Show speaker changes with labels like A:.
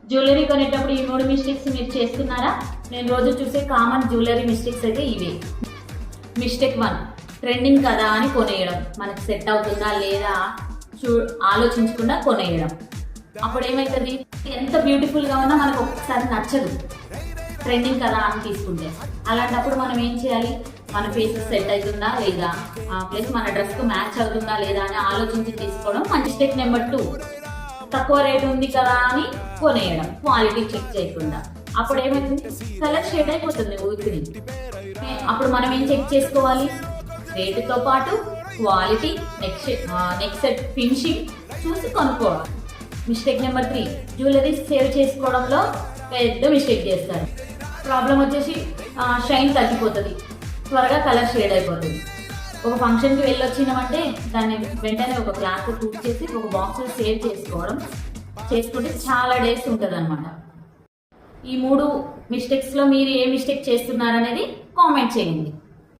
A: Jewellery కొనేటప్పుడు ఈ 3 mistakes మీరు చేస్తున్నారా? నేను రోజు చూసే కామన్ జ్యువెలరీ మిస్టేక్స్ అయితే ఇవే. మిస్టేక్ 1, ట్రెండింగ్ కదా అని కొనేయడం. మనకు సెట్ అవుతుందా లేదా ఆలోచించకుండా కొనేయడం. అప్పుడు ఏమవుతుంది, ఎంత బ్యూటిఫుల్గా ఉన్నా మనకు ఒక్కసారి నచ్చదు ట్రెండింగ్ కదా అని తీసుకుంటే. అలాంటప్పుడు మనం ఏం చేయాలి, మన ఫేస్ సెట్ అవుతుందా లేదా, ప్లస్ మన డ్రెస్కు మ్యాచ్ అవుతుందా లేదా అని ఆలోచించి తీసుకోవడం. మిస్టేక్ నెంబర్ 2, తక్కువ రేట్ ఉంది కదా అని కొనేయడం, క్వాలిటీ చెక్ చేయకుండా. అప్పుడు ఏమవుతుంది, కలర్ షేడ్ అయిపోతుంది ఊరికి. అప్పుడు మనం ఏం చెక్ చేసుకోవాలి, రేటుతో పాటు క్వాలిటీ, నెక్స్ట్ సెట్ ఫినిషింగ్ చూసి కొనుక్కోవాలి. మిస్టేక్ నెంబర్ 3, జ్యువెలరీ సేవ్ చేసుకోవడంలో పెద్ద మిస్టేక్ చేస్తారు. ప్రాబ్లం వచ్చేసి షైన్ తగ్గిపోతుంది, త్వరగా కలర్ షేడ్ అయిపోతుంది. ఒక ఫంక్షన్కి వెళ్ళొచ్చినామంటే దాన్ని వెంటనే ఒక క్లాత్ టూట్ చేసి ఒక బాక్స్లో సేవ్ చేసుకుంటే చాలా డేస్ ఉంటుంది అనమాట. ఈ 3 మిస్టేక్స్లో మీరు ఏ మిస్టేక్ చేస్తున్నారనేది కామెంట్ చేయండి.